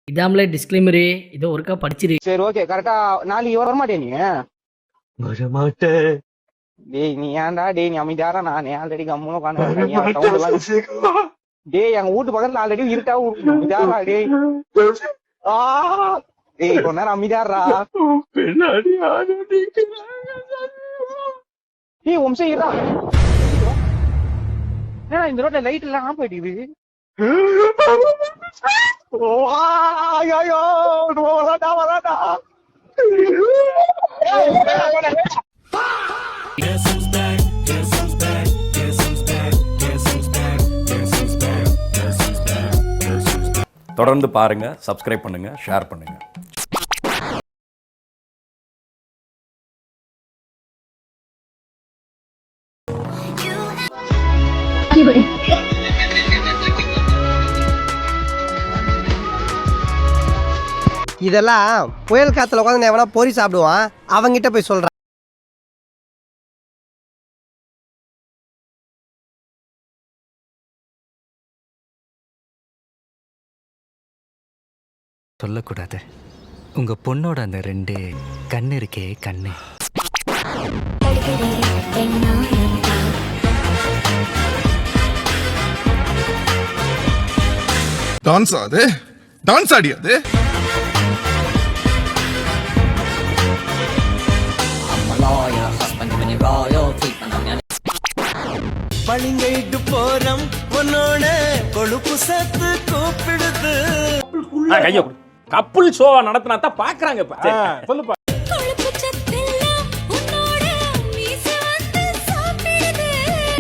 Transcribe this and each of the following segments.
இதாமல disclaimer இதோ ஒருக்கா படிச்சிரு. சரி ஓகே கரெக்டா நாளைக்கு வர மாட்டே நீ வரமாட்டேன். டேய் நீ ஏன்டா டேய் நீ அமைதியாரா நான் ஆல்ரெடி கம்முன்னு உட்காந்து டேய் எங்க வீட்டு பக்கத்துல ஆல்ரெடி இருட்டா அமைதியாரா டேய் டேய் கொஞ்ச நேரம் அமைதியாரா பின்னாடி டேய் வம்சம் இருடா ஏன்னா இந்த ரோட்ல லைட் எல்லாம் ஆஃப் ஆயிடுது வராடா தொடர்ந்து பாருங்க, சப்ஸ்கிரைப் பண்ணுங்க, ஷேர் பண்ணுங்க. இதெல்லாம் புயல் காத்துல உட்காந்து எவனா பொறி சாப்பிடுவான், அவங்கிட்ட போய் சொல்றான். சொல்லக்கூடாது. உங்க பொண்ணோட அந்த 2 கண்ணு இருக்கே கண்ணு. டான்ஸ் ஆது டான்ஸ் ஆடியாது பளிங்கைட்டு போறம் உன்னோட கொழுப்பு சத்து கூப்பிடுது. கப்புள் ஷோ நடத்தினா தான் பாக்குறாங்க. சொல்லுப்பா.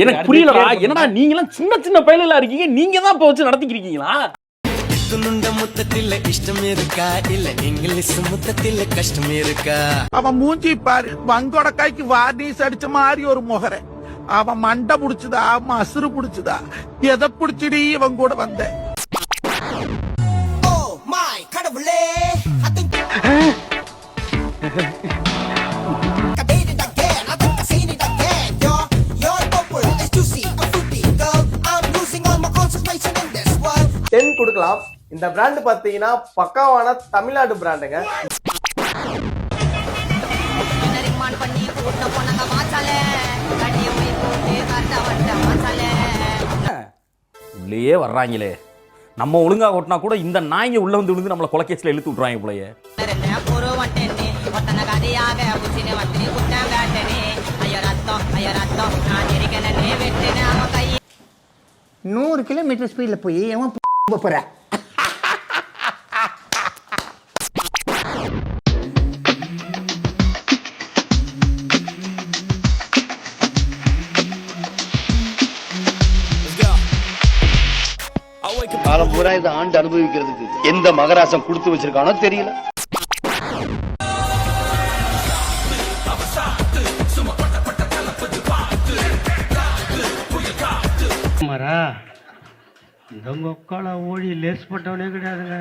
எனக்கு புரியலடா, என்னடா நீங்களாம் சின்ன சின்ன பயலுகளா இருக்கீங்க, நீங்க தான் இப்ப வச்சு நடத்திக்கிறீங்களா? துணுண்ட முத்தத்தில் இஷ்டம் இருக்கா இல்ல இங்கிலீஷ் முத்தத்தில் கஷ்டம் இருக்கா? அவன் மூஞ்சி பாரு, வங்கோட கைக்கு வார்னிஸ் அடிச்ச மாதிரி ஒரு முகரை. அவன் மண்டை புடிச்சுதா மசுறு புடிச்சுதா எதை புடிச்சுடி இவன் கூட வந்த கடவுளே கொடுக்கலாம். இந்த பிராண்ட் பாத்தீங்கன்னா பக்காவான தமிழ்நாடு பிராண்டுங்க. உள்ளே வர்றாங்களே, நம்ம ஒழுங்கா ஓட்டினா கூட இந்த நாய்ங்க உள்ள வந்து விழுந்து நம்மளை கொலைக்கேஸ்ல இழுத்து விட்டுறாங்க போலயே. 100 கிலோமீட்டர் ஸ்பீட்ல போய் எவன் போற? காலம் பூரா இதை ஆண்டு அனுபவிக்கிறதுக்கு எந்த மகராசம் கொடுத்து வச்சிருக்கானோ தெரியல. இந்த மொக்கால ஓடி லேஸ் போட்டவனே கிடையாதுங்க.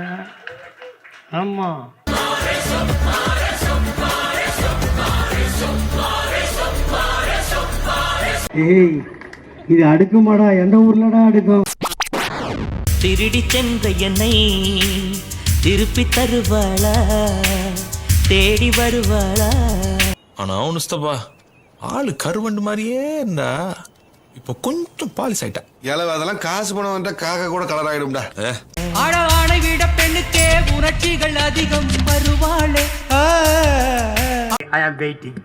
ஆமா, ஏய் இது அடுக்குமாடா, எந்த ஊர்லடா அடுக்கும்? திருடி சென்ற என்னை திருப்பி தருவாளா, தேடி வருவாளா? ஆனா முஸ்தபா ஆளு கருவண்டு மாதிரியே இருந்தா இப்ப கொஞ்சம் பாலிஸ் ஆயிட்டா. அதெல்லாம் காசு பணம் வந்தா காக்கா கூட கலர் ஆயிடும்டா. ஆடை விட பெண்ணுக்கே உணர்ச்சிகள் அதிகம் வருவாளே. I am waiting.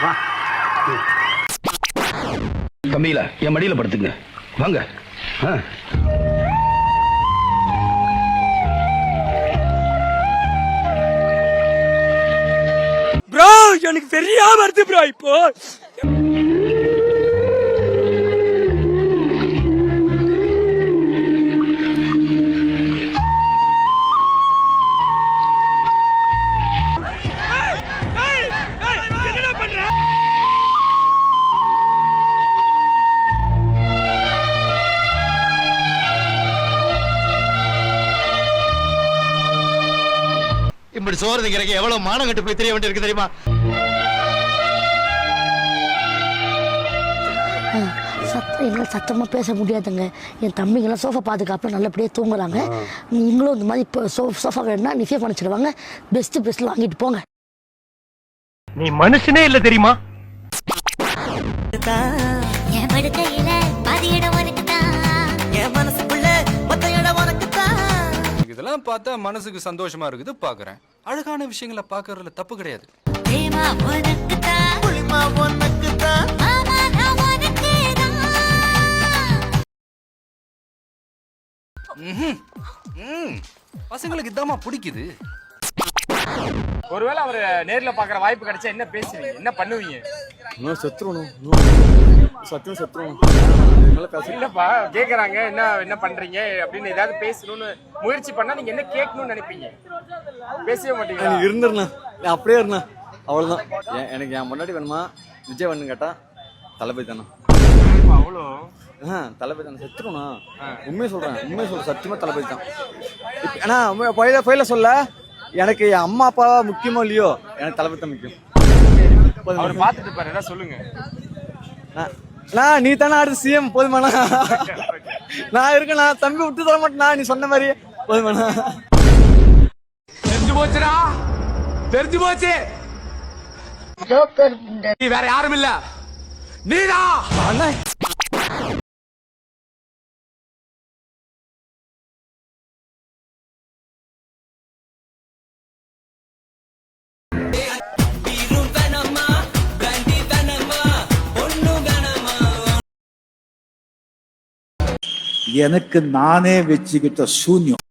வா கம்பீலா என் மடியில படுத்துங்க வாங்க. ப்ரோ எனக்கு தெரியாம வருது ப்ரோ. இப்போ இப்படி சோறு திங்கிறக்கு எவ்வளவு மானம் கட்டு போய் தெரிய வேண்டியிருக்கு தெரியுமா? என்னால் சத்தமாக பேச முடியாதுங்க. என் தம்பிங்கெல்லாம் சோஃபா பாதுகாப்பில் நல்லபடியாக தூங்குறாங்க. நீங்களும் இந்த மாதிரி இப்போ சோஃபா வேணும்னா நிஃபே பண்ணிச்சிடுவாங்க. பெஸ்ட்டு வாங்கிட்டு போங்க. நீ மனுஷனே இல்ல தெரியுமா? என் படுக்கையில பாதி இடம் உனக்கு தான், என் மனசுக்குள்ள மொத்த இடம் உனக்கு தான். இதெல்லாம் பார்த்தா மனசுக்கு சந்தோஷமா இருக்குது பார்க்கறேன். அழகான விஷயங்களை பார்க்கறதுல தப்பு கிடையாது. தேமா உனக்கு தான், புளிமா உனக்கு தான், மாமா நான் உனக்கு தான். பசங்களுக்கு இதாம்மா பிடிக்குது. ஒருவேளை அவர் நேர்ல பாக்குற வாய்ப்பு கிடைச்சா என்ன பேசுவீங்க, என்ன பண்ணுவீங்க? இல்லப்பா கேக்குறாங்க என்ன பண்றீங்க அப்படின்னு ஏதாவது பேசணும்னு முயற்சி பண்ணா நீங்க என்ன கேட்கணும்னு நினைப்பீங்க? பேசவே மாட்டீங்களா? இருந்துருண்ணா, அப்படியே இருந்தா அவ்வளவுதான். எனக்கு என் முன்னாடி வேணுமா விஜய் வேணும்னு கேட்டா தளபதி தானே. அவ்வளோ தளபதி தானே, செத்துருண்ணா. உண்மையை சொல்றேன் சத்தியமா தளபதி தான். ஆனா பயில சொல்ல எனக்கு என் அம்மா அப்பா முக்கியமோ இல்லையோ, எனக்கு தளபதி தான் முக்கியம். அவர் பார்த்துட்டு பாரு, என்ன சொல்லுங்க. நீ தானே அடுத்து சிஎம், போதுமாண்ணா. நான் இருக்கேண்ணா, தம்பி விட்டு தர மாட்டேனா, நீ சொன்ன மாதிரி. போதுமாண்ணா. தெரிஞ்சு போச்சுடா, தெரிஞ்சு போச்சு. நீ வேற யாரும் இல்ல, நீடா. எனக்கு நானே வச்சுக்கிட்ட சூன்யம்.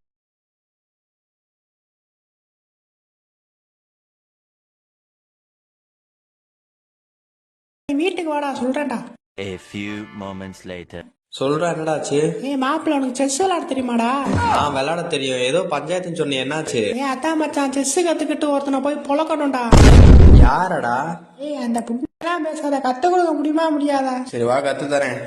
வீட்டுக்கு வாடா சொல்றேன்டா. A few moments later. சொல்றா என்னடாச்சு? மாப்பிள்ள உனக்கு செஸ் விளையாட தெரியுமாடா? விளையாட தெரியும். ஏதோ பஞ்சாயத்துன்னு சொன்னி, என்னாச்சு? அதான் மச்சான், செஸ் கத்துக்கிட்டு ஒருத்தனை போய் பொழக்கணும்டா. யாரடா? அந்த புண்ணெல்லாம் பேசாத, கத்து கொடுக்க முடியுமா முடியாதா? சரி வா, கத்து தரேன்.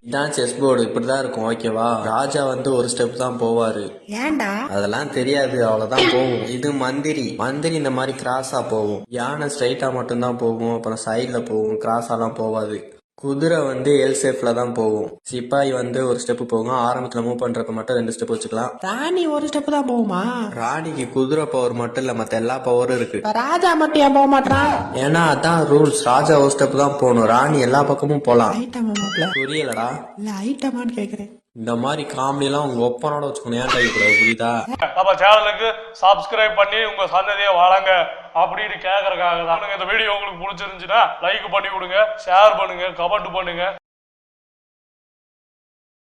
இதான் செஸ் போர்டு, இப்படிதான் இருக்கும், ஓகேவா? ராஜா வந்து ஒரு ஸ்டெப் தான் போவாரு. ஏன்டா? அதெல்லாம் தெரியாது, அவ்வளவுதான் போகும். இது மந்திரி இந்த மாதிரி கிராஸா போகும். யானை ஸ்ட்ரைட்டா மட்டும்தான் போகும், அப்புறம் சைட்ல போகும், கிராஸாலாம் போவாது. குதிரை வந்து எல் ஷேப்ல தான் போகும். சிப்பாய் வந்து ஒரு ஸ்டெப் போகும், ஆரம்பத்துல மூவ் பண்றப்ப மட்டும் 2 ஸ்டெப் வச்சுக்கலாம். ராணி ஒரு ஸ்டெப் தான் போகுமா? ராணிக்கு குதிரை பவர் மட்டும் இல்ல, மத்த எல்லா பவரும் இருக்கு. ராஜா மட்டும் ஏன் போக மாட்டான்? ஏன்னா அதான் ரூல்ஸ். ராஜா ஒரு ஸ்டெப் தான் போகணும், ராணி எல்லா பக்கமும் போலாம். புரியலடா? இல்ல ஐட்டமான்னு கேக்குறேன். இந்த மாதிரி காமெடி எல்லாம் உங்க ஒப்பனோட வச்சுக்கணும், ஏன் கைக்கூடாது, புரியுதா? நம்ம சேனலுக்கு சப்ஸ்கிரைப் பண்ணி உங்க சந்ததியை வளங்க அப்படின்னு கேக்குறதுக்காக தான். இந்த வீடியோ உங்களுக்கு பிடிச்சிருந்துச்சுன்னா லைக் பண்ணி கொடுங்க, ஷேர் பண்ணுங்க, கமெண்ட் பண்ணுங்க.